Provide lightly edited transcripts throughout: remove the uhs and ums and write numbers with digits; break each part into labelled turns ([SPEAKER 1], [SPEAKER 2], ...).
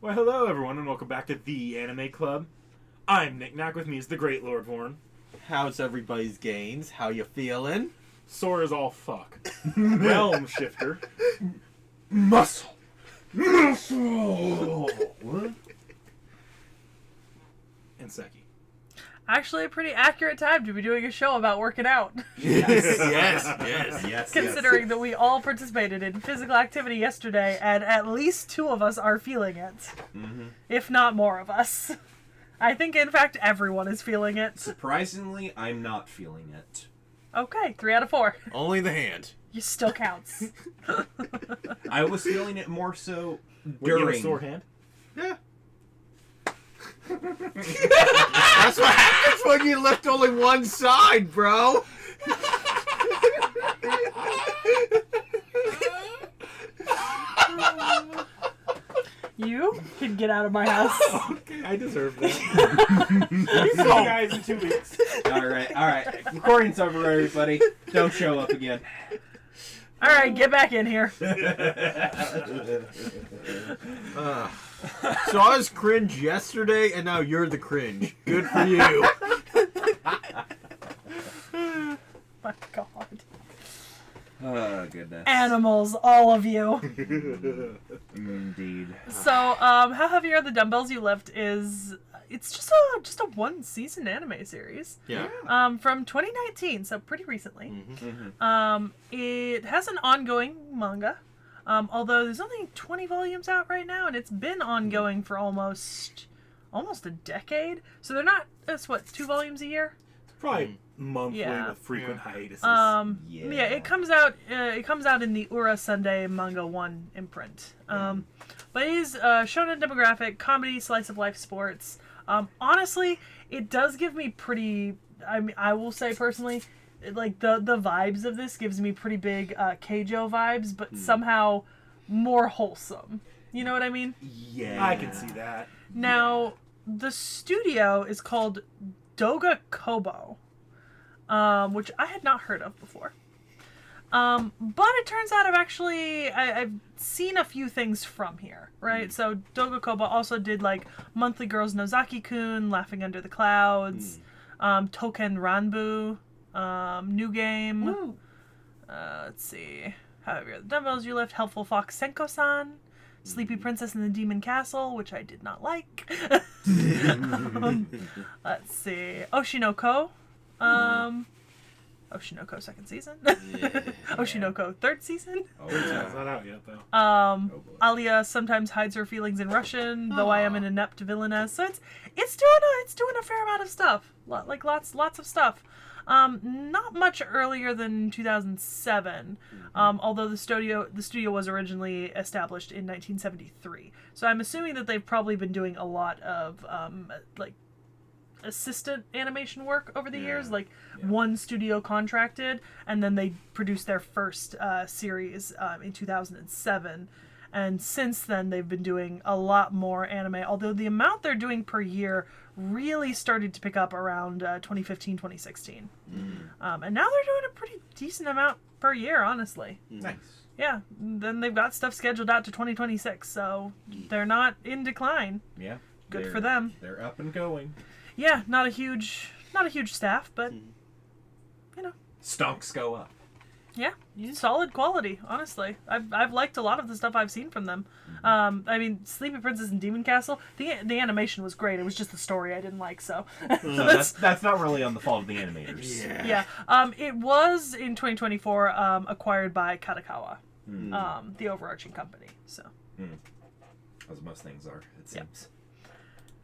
[SPEAKER 1] Well, hello everyone, and welcome back to The Anime Club. I'm Nick Knack, with me is the great Lord Vorn.
[SPEAKER 2] How's everybody's gains? How you feeling?
[SPEAKER 1] Sore as all fuck. Realm Shifter.
[SPEAKER 2] Muscle!
[SPEAKER 3] What?
[SPEAKER 1] And Seki.
[SPEAKER 4] Actually, a pretty accurate time to be doing a show about working out.
[SPEAKER 2] Yes.
[SPEAKER 4] Considering that we all participated in physical activity yesterday, and at least two of us are feeling it.
[SPEAKER 2] Mm-hmm.
[SPEAKER 4] If not more of us. I think, in fact, everyone is feeling it.
[SPEAKER 3] Surprisingly, I'm not feeling it.
[SPEAKER 4] Okay, 3 out of 4.
[SPEAKER 2] Only the hand.
[SPEAKER 4] You still counts.
[SPEAKER 3] I was feeling it more so
[SPEAKER 1] When you have a
[SPEAKER 3] during.
[SPEAKER 1] sore hand?
[SPEAKER 2] Yeah. That's what happens when you lift only one side, bro.
[SPEAKER 4] You can get out of my house.
[SPEAKER 1] Okay, I deserve that. See you guys in 2 weeks.
[SPEAKER 3] Alright. Recording's over, everybody. Don't show up again.
[SPEAKER 4] Alright, get back in here.
[SPEAKER 2] So I was cringe yesterday, and now you're the cringe. Good for you.
[SPEAKER 4] My God.
[SPEAKER 3] Oh, goodness.
[SPEAKER 4] Animals, all of you.
[SPEAKER 3] Indeed.
[SPEAKER 4] So, how heavy are the dumbbells you lift is... It's just a one-season anime series.
[SPEAKER 2] Yeah.
[SPEAKER 4] From 2019, so pretty recently.
[SPEAKER 2] Mm-hmm.
[SPEAKER 4] It has an ongoing manga, although there's only 20 volumes out right now, and it's been ongoing for almost a decade. So they're not. It's what, 2 volumes a year?
[SPEAKER 1] Probably monthly
[SPEAKER 4] Yeah.
[SPEAKER 1] with frequent hiatuses.
[SPEAKER 4] Yeah, it comes out. It comes out in the Ura Sunday Manga 1 imprint. But it is shonen demographic, comedy, slice of life, sports. Honestly, it does give me pretty. I mean, I will say personally, like the vibes of this gives me pretty big Keijo vibes, but somehow more wholesome. You know what I mean?
[SPEAKER 3] Yeah.
[SPEAKER 1] I can see that.
[SPEAKER 4] Now, the studio is called Doga Kobo, which I had not heard of before. But it turns out I've seen a few things from here, right? So Doga Kobo also did like Monthly Girls Nozaki-kun, Laughing Under the Clouds, Token Ranbu, New Game. Let's see. However, the Dumbbells You Lift, Helpful Fox Senko-san, Sleepy Princess in the Demon Castle, which I did not like. Let's see. Oshinoko. Oshinoko 2nd season. Oshinoko 3rd season.
[SPEAKER 3] Oh,
[SPEAKER 1] It's
[SPEAKER 3] yeah.
[SPEAKER 1] not out yet, though.
[SPEAKER 3] Oh, boy.
[SPEAKER 4] Alia sometimes hides her feelings in Russian, though I am an inept villainess. So it's doing a fair amount of stuff. Like lots of stuff. Not much earlier than 2007. Although the studio was originally established in 1973. So I'm assuming that they've probably been doing a lot of like assistant animation work over the years, like one studio contracted, and then they produced their first series in 2007, and since then they've been doing a lot more anime, although the amount they're doing per year really started to pick up around 2015, 2016. And now they're doing a pretty decent amount per year, honestly.
[SPEAKER 3] Nice.
[SPEAKER 4] Yeah, then they've got stuff scheduled out to 2026, so they're not in decline.
[SPEAKER 3] Yeah.
[SPEAKER 4] Good
[SPEAKER 3] They're-
[SPEAKER 4] for them.
[SPEAKER 3] They're up and going.
[SPEAKER 4] Yeah, not a huge staff, but you know,
[SPEAKER 3] Stonks go up.
[SPEAKER 4] yeah, solid quality. Honestly, I've liked a lot of the stuff I've seen from them. I mean, Sleepy Princess and Demon Castle, the animation was great. It was just the story I didn't like. So
[SPEAKER 3] That's not really on the fault of the animators.
[SPEAKER 4] yeah. It was in 2024 acquired by Katakawa, the overarching company. So.
[SPEAKER 3] As most things are, it seems.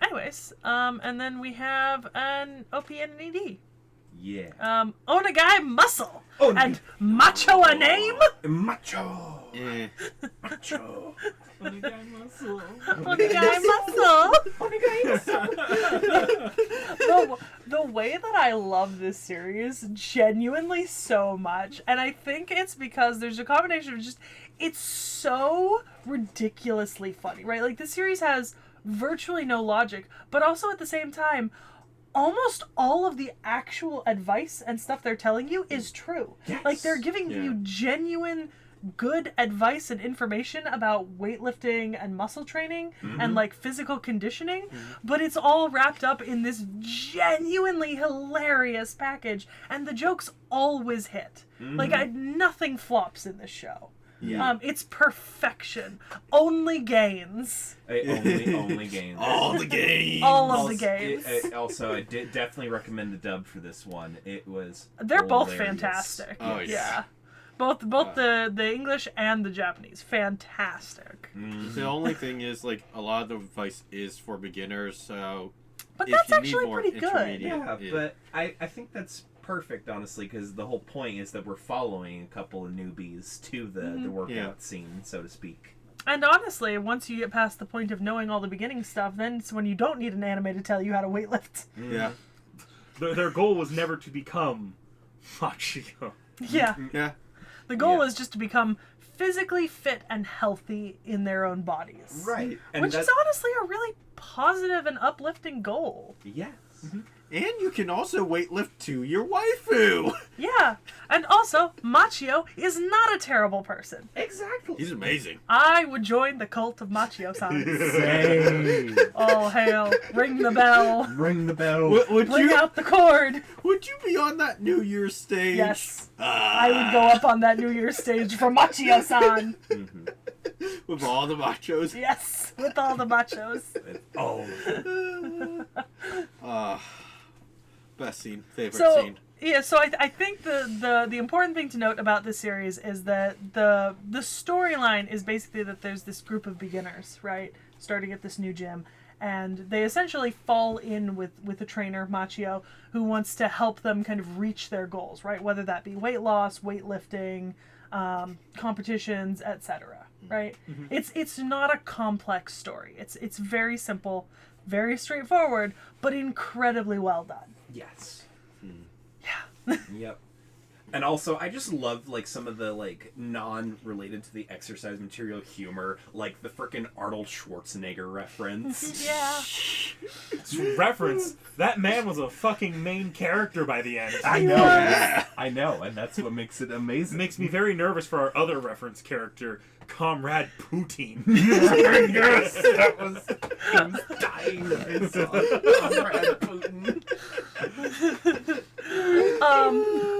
[SPEAKER 4] Anyways, and then we have an OP and an ED.
[SPEAKER 3] Yeah.
[SPEAKER 4] Onagai Muscle
[SPEAKER 3] Onagai.
[SPEAKER 4] and Macho a Name.
[SPEAKER 3] Macho.
[SPEAKER 2] Eh.
[SPEAKER 3] Macho.
[SPEAKER 1] Onagai muscle.
[SPEAKER 4] Onagai Muscle. The way that I love this series genuinely so much, and I think it's because there's a combination of just, it's so ridiculously funny, right? Like, this series has virtually no logic, but also at the same time, almost all of the actual advice and stuff they're telling you is true.
[SPEAKER 3] Yes.
[SPEAKER 4] Like, they're giving you genuine good advice and information about weightlifting and muscle training and like physical conditioning, but it's all wrapped up in this genuinely hilarious package, and the jokes always hit. Like nothing flops in this show.
[SPEAKER 2] Yeah.
[SPEAKER 4] It's perfection. Only gains.
[SPEAKER 3] Only gains.
[SPEAKER 2] All the games.
[SPEAKER 4] All of the games.
[SPEAKER 3] I did definitely recommend the dub for this one. It was.
[SPEAKER 4] They're both
[SPEAKER 3] hilarious.
[SPEAKER 4] fantastic.
[SPEAKER 2] Oh, yeah.
[SPEAKER 4] Both the English and the Japanese. Fantastic.
[SPEAKER 2] The only thing is, like, a lot of the advice is for beginners, so
[SPEAKER 4] But
[SPEAKER 2] if
[SPEAKER 4] that's
[SPEAKER 2] you need
[SPEAKER 4] actually
[SPEAKER 2] more
[SPEAKER 4] pretty good.
[SPEAKER 2] intermediate,
[SPEAKER 3] Yeah, but I think that's perfect, honestly, because the whole point is that we're following a couple of newbies to the workout scene, so to speak.
[SPEAKER 4] And honestly, once you get past the point of knowing all the beginning stuff, then it's when you don't need an anime to tell you how to weightlift.
[SPEAKER 2] Yeah.
[SPEAKER 1] Their goal was never to become Machio.
[SPEAKER 4] Yeah.
[SPEAKER 2] Yeah.
[SPEAKER 4] The goal is just to become physically fit and healthy in their own bodies.
[SPEAKER 3] Right.
[SPEAKER 4] Which is honestly a really positive and uplifting goal.
[SPEAKER 3] Yes.
[SPEAKER 2] And you can also weightlift to your waifu.
[SPEAKER 4] Yeah. And also, Machio is not a terrible person.
[SPEAKER 3] Exactly.
[SPEAKER 2] He's amazing.
[SPEAKER 4] I would join the cult of Machio-san.
[SPEAKER 3] Same.
[SPEAKER 4] All hail. Ring the bell.
[SPEAKER 3] Ring the bell.
[SPEAKER 2] Would
[SPEAKER 4] Bring
[SPEAKER 2] you
[SPEAKER 4] out the cord.
[SPEAKER 2] would you be on that New Year's stage?
[SPEAKER 4] Yes. I would go up on that New Year's stage for Machio-san.
[SPEAKER 2] With all the machos.
[SPEAKER 4] Yes. With all the machos.
[SPEAKER 3] Oh.
[SPEAKER 2] Best scene. Favorite
[SPEAKER 4] So,
[SPEAKER 2] scene.
[SPEAKER 4] yeah, so I think the important thing to note about this series is that the storyline is basically that there's this group of beginners, right, starting at this new gym, and they essentially fall in with a trainer, Machio, who wants to help them kind of reach their goals, right, whether that be weight loss, weightlifting, competitions, etc. Right? It's not a complex story. It's very simple, very straightforward, but incredibly well done.
[SPEAKER 3] Yes.
[SPEAKER 4] Yeah.
[SPEAKER 3] Yep. And also, I just love, like, some of the, like, non-related to the exercise material humor, like the frickin' Arnold Schwarzenegger reference.
[SPEAKER 4] Yeah.
[SPEAKER 1] Reference. That man was a fucking main character by the end.
[SPEAKER 3] I know.
[SPEAKER 2] Yeah.
[SPEAKER 3] I know, and that's what makes it amazing.
[SPEAKER 1] Makes me very nervous for our other reference character, Comrade Poutine.
[SPEAKER 3] Yes, that was... I was dying to piss off Comrade Putin.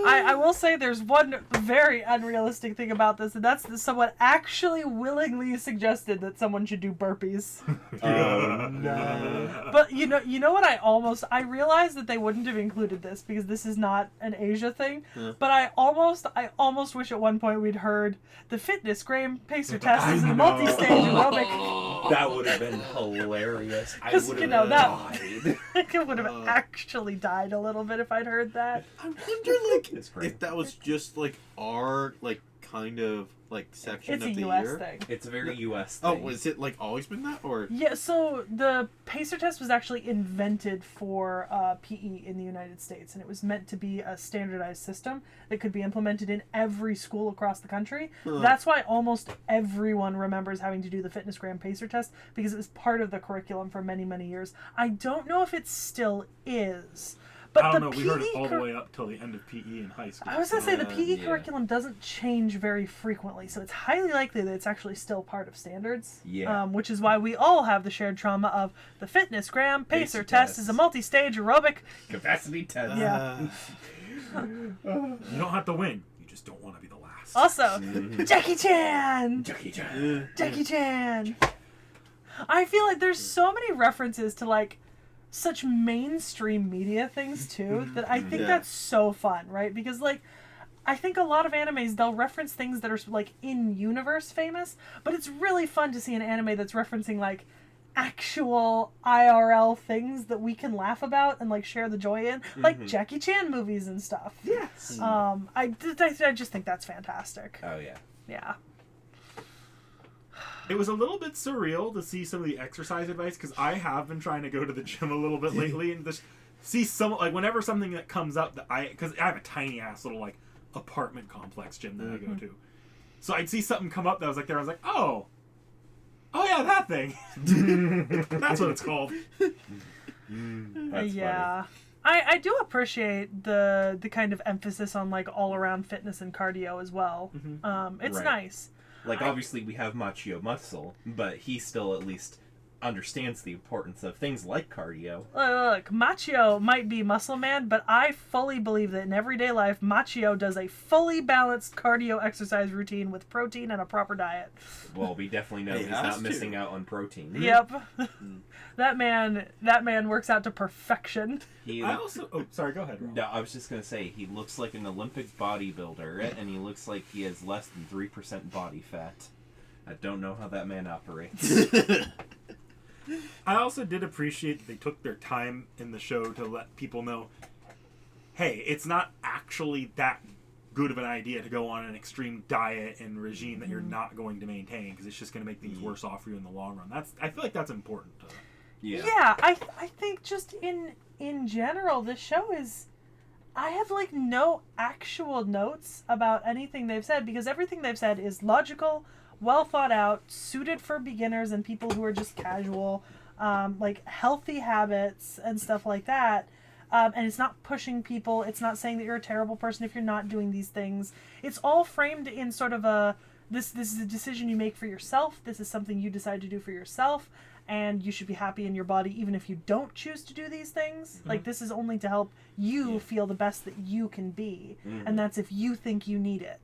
[SPEAKER 4] I will say there's one very unrealistic thing about this, and that's that someone actually willingly suggested that someone should do burpees.
[SPEAKER 3] Oh, no.
[SPEAKER 4] But you know what I realized that they wouldn't have included this because this is not an Asia thing. But I almost wish at one point we'd heard the fitness gram pacer test is a multi-stage aerobic.
[SPEAKER 3] That would have been hilarious. I
[SPEAKER 4] 'Cause,
[SPEAKER 3] would
[SPEAKER 4] you
[SPEAKER 3] have
[SPEAKER 4] know, that-
[SPEAKER 3] died.
[SPEAKER 4] I would have actually died a little bit if I'd heard that.
[SPEAKER 2] I wonder, like,
[SPEAKER 3] It's great.
[SPEAKER 2] if that was just, like, our, like, kind of, like, section
[SPEAKER 4] It's
[SPEAKER 2] of
[SPEAKER 4] a
[SPEAKER 2] the
[SPEAKER 4] US
[SPEAKER 2] year.
[SPEAKER 4] thing.
[SPEAKER 3] It's a very U.S.
[SPEAKER 2] Oh,
[SPEAKER 3] thing.
[SPEAKER 2] was it, like, always been that? Or
[SPEAKER 4] Yeah, so the pacer test was actually invented for PE in the United States, and it was meant to be a standardized system that could be implemented in every school across the country. That's why almost everyone remembers having to do the fitness gram pacer test, because it was part of the curriculum for many, many years. I don't know if it still is. But
[SPEAKER 1] I don't know.
[SPEAKER 4] the
[SPEAKER 1] We heard it
[SPEAKER 4] PE
[SPEAKER 1] all the way up till the end of PE in high school.
[SPEAKER 4] I was going to say the PE
[SPEAKER 2] Yeah.
[SPEAKER 4] curriculum doesn't change very frequently, so it's highly likely that it's actually still part of standards.
[SPEAKER 3] Yeah.
[SPEAKER 4] Which is why we all have the shared trauma of the fitness gram pacer
[SPEAKER 3] Pacer
[SPEAKER 4] test
[SPEAKER 3] test.
[SPEAKER 4] is a multi-stage aerobic.
[SPEAKER 3] Capacity test.
[SPEAKER 4] Yeah.
[SPEAKER 1] You don't have to win. You just don't want to be the last.
[SPEAKER 4] Also, Jackie Chan!
[SPEAKER 3] Jackie Chan.
[SPEAKER 4] Jackie Chan! I feel like there's so many references to, like, such mainstream media things, too, that I think
[SPEAKER 2] Yeah.
[SPEAKER 4] that's so fun, right? Because, like, I think a lot of animes, they'll reference things that are, like, in-universe famous, but it's really fun to see an anime that's referencing, like, actual IRL things that we can laugh about and, like, share the joy in, like Jackie Chan movies and stuff.
[SPEAKER 3] Yes.
[SPEAKER 4] I just think that's fantastic.
[SPEAKER 3] Oh, yeah.
[SPEAKER 4] Yeah.
[SPEAKER 1] It was a little bit surreal to see some of the exercise advice, because I have been trying to go to the gym a little bit lately, and just see some, like, whenever something that comes up that because I have a tiny ass little, like, apartment complex gym that I go to. So I'd see something come up that was like there, I was like, oh yeah, that thing. That's what it's called.
[SPEAKER 3] That's
[SPEAKER 4] Yeah. I do appreciate the kind of emphasis on like all around fitness and cardio as well. It's
[SPEAKER 3] Right.
[SPEAKER 4] nice.
[SPEAKER 3] Like, obviously, we have Machio Muscle, but he still at least understands the importance of things like cardio.
[SPEAKER 4] Look, Machio might be muscle man, but I fully believe that in everyday life, Machio does a fully balanced cardio exercise routine with protein and a proper diet.
[SPEAKER 3] Well, we definitely know
[SPEAKER 2] He
[SPEAKER 3] he's
[SPEAKER 2] has
[SPEAKER 3] not
[SPEAKER 2] to.
[SPEAKER 3] missing out on protein.
[SPEAKER 4] Yep. That man works out to perfection.
[SPEAKER 3] He,
[SPEAKER 1] I also. Oh, sorry. Go ahead. Rob.
[SPEAKER 3] no, I was just gonna say he looks like an Olympic bodybuilder, and he looks like he has less than 3% body fat. I don't know how that man operates.
[SPEAKER 1] I also did appreciate that they took their time in the show to let people know, hey, it's not actually that good of an idea to go on an extreme diet and regime that you're not going to maintain because it's just going to make things worse off for you in the long run. I feel like that's important.
[SPEAKER 4] Yeah, I think just in general, this show is. I have like no actual notes about anything they've said because everything they've said is logical, well thought out, suited for beginners and people who are just casual, like healthy habits and stuff like that. And it's not pushing people. It's not saying that you're a terrible person if you're not doing these things. It's all framed in sort of a this is a decision you make for yourself. This is something you decide to do for yourself. And you should be happy in your body even if you don't choose to do these things. Like, this is only to help you feel the best that you can be. And that's if you think you need it.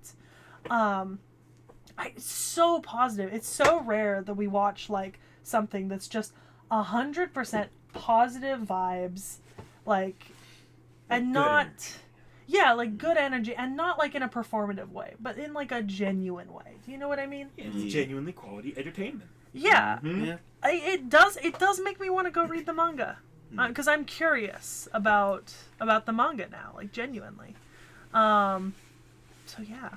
[SPEAKER 4] It's so positive. It's so rare that we watch, like, something that's just 100% positive vibes. Like, and not...
[SPEAKER 3] energy.
[SPEAKER 4] Yeah, like, good energy. And not, like, in a performative way. But in, like, a genuine way. Do you know what I mean?
[SPEAKER 1] It's genuinely quality entertainment.
[SPEAKER 4] Yeah.
[SPEAKER 2] Yeah.
[SPEAKER 4] It does make me want to go read the manga because I'm curious about the manga now, like genuinely. So yeah.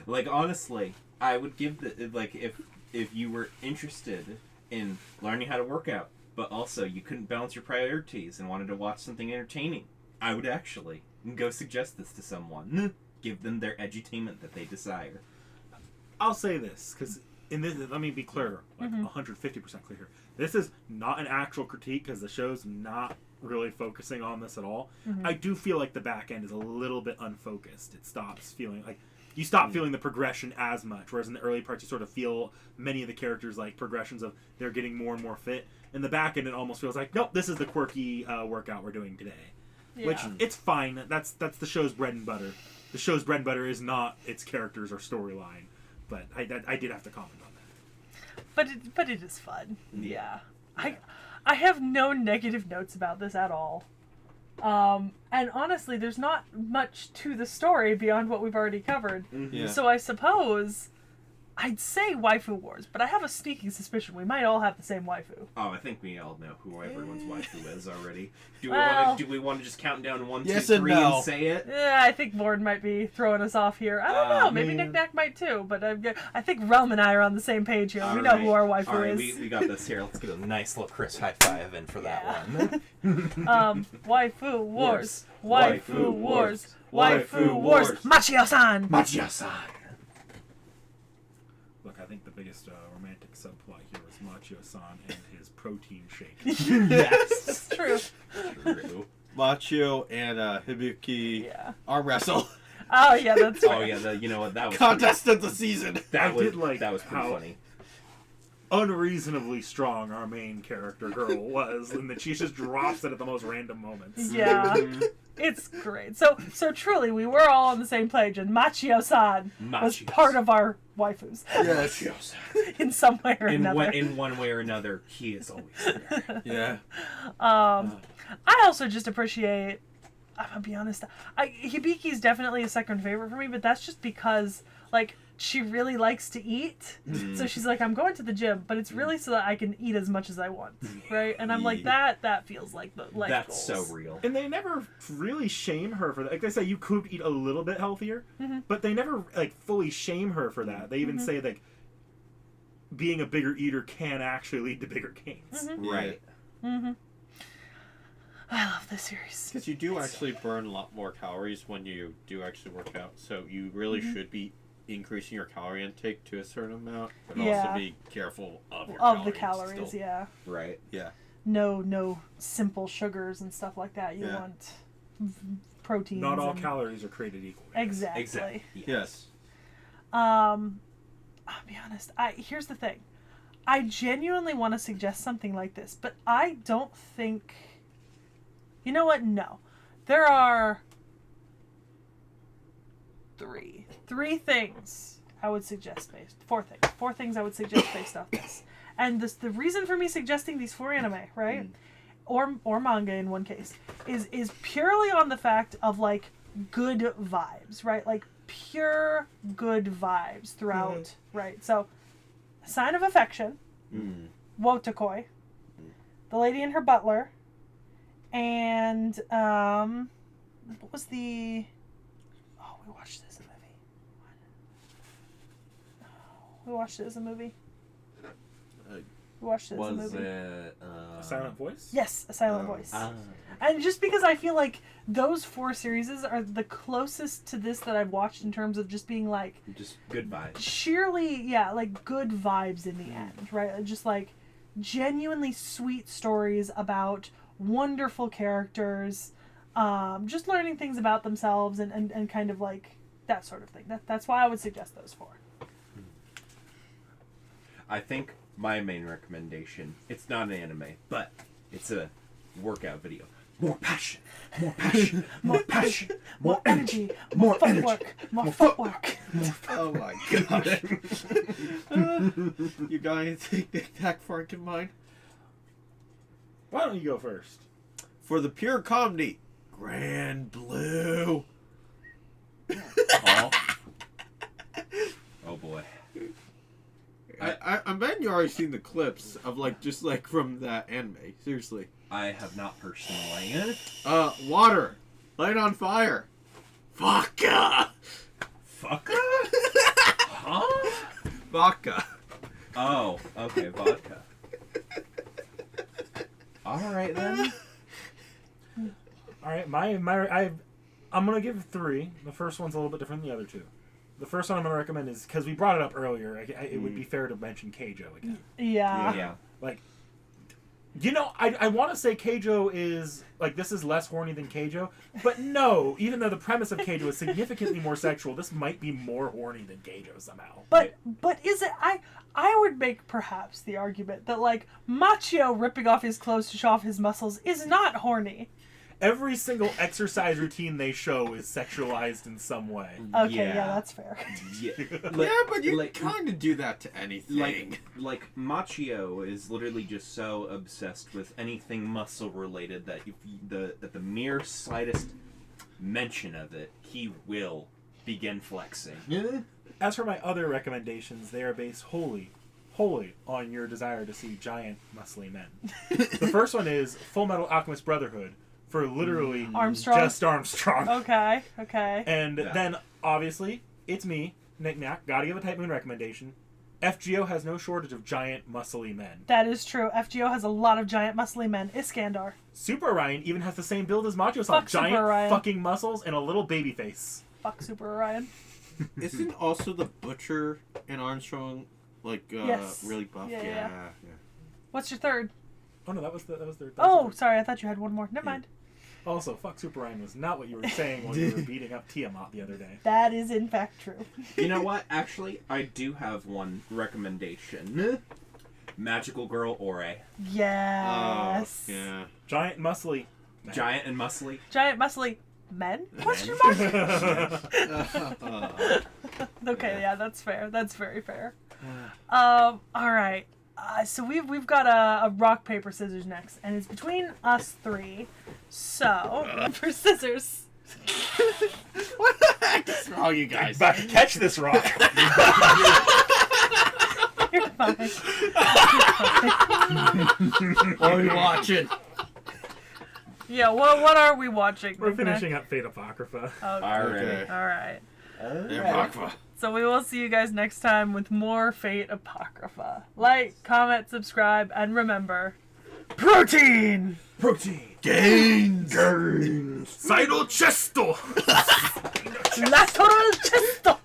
[SPEAKER 3] Like, honestly, I would give the like if you were interested in learning how to work out, but also you couldn't balance your priorities and wanted to watch something entertaining, I would actually go suggest this to someone. Give them their edutainment that they desire.
[SPEAKER 1] I'll say this, because in this, let me be clear, like 150% clear here. This is not an actual critique, because the show's not really focusing on this at all. I do feel like the back end is a little bit unfocused. It stops feeling like, you stop feeling the progression as much, whereas in the early parts you sort of feel many of the characters like progressions of they're getting more and more fit. In the back end it almost feels like, nope, this is the quirky workout we're doing today. Which, it's fine. That's the show's bread and butter. The show's bread and butter is not its characters or storyline. But I did have to comment on that.
[SPEAKER 4] But it is fun. Yeah. I have no negative notes about this at all. And honestly, there's not much to the story beyond what we've already covered.
[SPEAKER 2] Yeah.
[SPEAKER 4] So I suppose I'd say waifu wars, but I have a sneaking suspicion we might all have the same waifu.
[SPEAKER 3] Oh, I think we all know who everyone's waifu is already. Do
[SPEAKER 4] Well-
[SPEAKER 3] we want to just count down 1,
[SPEAKER 2] Yes
[SPEAKER 3] 2,
[SPEAKER 2] and
[SPEAKER 3] 3
[SPEAKER 2] no.
[SPEAKER 3] and say it?
[SPEAKER 4] Yeah, I think Lord might be throwing us off here. I don't know. Maybe
[SPEAKER 2] man.
[SPEAKER 4] Knick Knack might too. But I think Realm and I are on the same page here. We know who our waifu
[SPEAKER 3] All right,
[SPEAKER 4] is.
[SPEAKER 3] we got this here. Let's get a nice little Chris high five in for that one.
[SPEAKER 4] Waifu wars.
[SPEAKER 3] Wars.
[SPEAKER 4] Waifu wars.
[SPEAKER 3] Waifu
[SPEAKER 4] Waifu wars.
[SPEAKER 3] wars.
[SPEAKER 4] Machio-san.
[SPEAKER 3] Machio-san.
[SPEAKER 1] Look, I think the biggest romantic subplot here is Machio-san and his protein shake.
[SPEAKER 3] Yes.
[SPEAKER 4] That's true.
[SPEAKER 3] True.
[SPEAKER 2] Machio and Hibiki
[SPEAKER 4] Yeah.
[SPEAKER 2] arm wrestle.
[SPEAKER 4] Oh yeah, that's
[SPEAKER 3] Oh
[SPEAKER 4] right.
[SPEAKER 3] yeah, you know what? That was
[SPEAKER 2] Contest of the season.
[SPEAKER 3] That
[SPEAKER 1] I
[SPEAKER 3] was
[SPEAKER 1] did like
[SPEAKER 3] that was pretty
[SPEAKER 1] how-
[SPEAKER 3] funny.
[SPEAKER 1] Unreasonably strong our main character girl was, and that she just drops it at the most random moments.
[SPEAKER 4] Yeah. It's great. So truly, we were all on the same page, and Machio-san was
[SPEAKER 3] Machio-san.
[SPEAKER 4] part of our waifus
[SPEAKER 2] Yes.
[SPEAKER 3] Machio-san.
[SPEAKER 4] in some way or another.
[SPEAKER 3] In one way or another, he is always there.
[SPEAKER 2] Yeah.
[SPEAKER 4] I also just appreciate. I'm gonna be honest. Hibiki's definitely a second favorite for me, but that's just because like she really likes to eat. So she's like, I'm going to the gym, but it's really so that I can eat as much as I want, right? And I'm like, that feels like the life
[SPEAKER 3] That's
[SPEAKER 4] goals.
[SPEAKER 3] so real.
[SPEAKER 1] And they never really shame her for that. Like they say, you could eat a little bit healthier, but they never like fully shame her for that. They even say like being a bigger eater can actually lead to bigger gains.
[SPEAKER 3] Right.
[SPEAKER 4] I love this series.
[SPEAKER 5] Because you do actually burn a lot more calories when you do actually work out, so you really should be increasing your calorie intake to a certain amount, but
[SPEAKER 4] Yeah.
[SPEAKER 5] also be careful of your
[SPEAKER 4] Of the
[SPEAKER 5] calories
[SPEAKER 4] calories,
[SPEAKER 5] still.
[SPEAKER 4] yeah.
[SPEAKER 3] Right.
[SPEAKER 2] Yeah.
[SPEAKER 4] no simple sugars and stuff like that. You
[SPEAKER 2] Yeah.
[SPEAKER 4] want proteins.
[SPEAKER 1] Not all
[SPEAKER 4] and-
[SPEAKER 1] calories are created equal.
[SPEAKER 4] Exactly.
[SPEAKER 3] Exactly.
[SPEAKER 2] Yes.
[SPEAKER 4] I'll be honest. Here's the thing. I genuinely want to suggest something like this, but I don't think. You know what? No, there are three things I would suggest based. Four things I would suggest based off this. And the reason for me suggesting these 4 anime, right, or manga in one case, is purely on the fact of like good vibes, right? Like pure good vibes throughout, right? So, Sign of Affection, Wotakoi, The Lady and Her Butler, and what was the? Oh, we watched this as a movie. We watched it as a movie. We watched it as a
[SPEAKER 2] Was
[SPEAKER 4] movie.
[SPEAKER 2] it
[SPEAKER 1] A Silent Voice?
[SPEAKER 4] Yes, A Silent Voice.
[SPEAKER 3] Ah.
[SPEAKER 4] And just because I feel like those 4 series are the closest to this that I've watched in terms of just being like
[SPEAKER 3] Just good vibes.
[SPEAKER 4] sheerly, yeah, like good vibes in the end, right? Just like genuinely sweet stories about wonderful characters, just learning things about themselves and kind of like that sort of thing. That's why I would suggest those 4.
[SPEAKER 3] I think my main recommendation, it's not an anime, but it's a workout video. More passion, more passion, more passion,
[SPEAKER 4] more energy, more footwork, more footwork.
[SPEAKER 2] Oh my gosh. You got anything that far in mind?
[SPEAKER 1] Why don't you go first?
[SPEAKER 2] For the pure comedy, Grand Blue.
[SPEAKER 3] Oh. Oh boy.
[SPEAKER 2] I bet you already seen the clips of like just like from that anime. Seriously.
[SPEAKER 3] I have not personally.
[SPEAKER 2] Water, light on fire. Vodka.
[SPEAKER 3] Fuck. Huh?
[SPEAKER 2] Vodka.
[SPEAKER 3] Oh, okay, vodka. Alright then.
[SPEAKER 1] All right, I'm gonna give 3. The first one's a little bit different than the other 2. The first one I'm gonna recommend is because we brought it up earlier. It would be fair to mention Keijo again.
[SPEAKER 4] Yeah.
[SPEAKER 3] Yeah.
[SPEAKER 1] Like, you know, I want to say Keijo is like this is less horny than Keijo, but no. Even though the premise of Keijo is significantly more sexual, this might be more horny than Keijo somehow.
[SPEAKER 4] But is it? I would make perhaps the argument that like Machio ripping off his clothes to show off his muscles is not horny.
[SPEAKER 1] Every single exercise routine they show is sexualized in some way.
[SPEAKER 4] Okay, yeah, that's fair.
[SPEAKER 3] Yeah.
[SPEAKER 2] Yeah, but you
[SPEAKER 3] like-
[SPEAKER 2] kind of do that to anything.
[SPEAKER 3] Like Machio is literally just so obsessed with anything muscle related that if the mere slightest mention of it, he will begin flexing.
[SPEAKER 1] As for my other recommendations, they are based wholly on your desire to see giant, muscly men. The first one is Full Metal Alchemist Brotherhood, for literally
[SPEAKER 4] Armstrong?
[SPEAKER 1] just Armstrong.
[SPEAKER 4] Okay.
[SPEAKER 1] And
[SPEAKER 3] Yeah.
[SPEAKER 1] then, obviously, it's me, Nick Knack, gotta give a Type Moon recommendation. FGO has no shortage of giant, muscly men.
[SPEAKER 4] That is true. FGO has a lot of giant muscly men. Iskandar.
[SPEAKER 1] Super Orion even has the same build as Macho-san.
[SPEAKER 4] Fuck Super
[SPEAKER 1] Giant
[SPEAKER 4] Orion.
[SPEAKER 1] fucking muscles and a little baby face.
[SPEAKER 4] Fuck Super Orion.
[SPEAKER 2] Isn't also the Butcher and Armstrong like
[SPEAKER 4] Yes.
[SPEAKER 2] really buff?
[SPEAKER 4] Yeah, yeah.
[SPEAKER 2] Yeah.
[SPEAKER 4] What's your third?
[SPEAKER 1] Oh no, that was their.
[SPEAKER 4] Oh, sorry. I thought you had one more. Never mind.
[SPEAKER 1] Also, fuck Super Orion was not what you were saying when you were beating up Tiamat the other day.
[SPEAKER 4] That is in fact true.
[SPEAKER 3] You know what? Actually, I do have one recommendation. Magical Girl Ore.
[SPEAKER 4] Yes.
[SPEAKER 2] Oh, yeah.
[SPEAKER 1] Giant, muscly. men.
[SPEAKER 3] Giant and muscly.
[SPEAKER 4] Giant muscly men? Question mark? Okay, yeah, that's fair. That's very fair. All right. So we've got a rock paper scissors next, and it's between us 3. So for scissors.
[SPEAKER 2] What the heck is wrong, you guys?
[SPEAKER 1] Back, catch this rock.
[SPEAKER 4] You're fine.
[SPEAKER 2] What are you watching?
[SPEAKER 4] Yeah. What are we watching?
[SPEAKER 1] We're
[SPEAKER 4] Nick Knack?
[SPEAKER 1] finishing up Fate Apocrypha.
[SPEAKER 4] Okay.
[SPEAKER 3] Alright.
[SPEAKER 4] All right.
[SPEAKER 2] Apocrypha.
[SPEAKER 4] So we will see you guys next time with more Fate Apocrypha. Like, comment, subscribe, and remember, protein!
[SPEAKER 1] Protein.
[SPEAKER 2] Gains.
[SPEAKER 1] Sidle chesto.
[SPEAKER 4] Lateral chesto!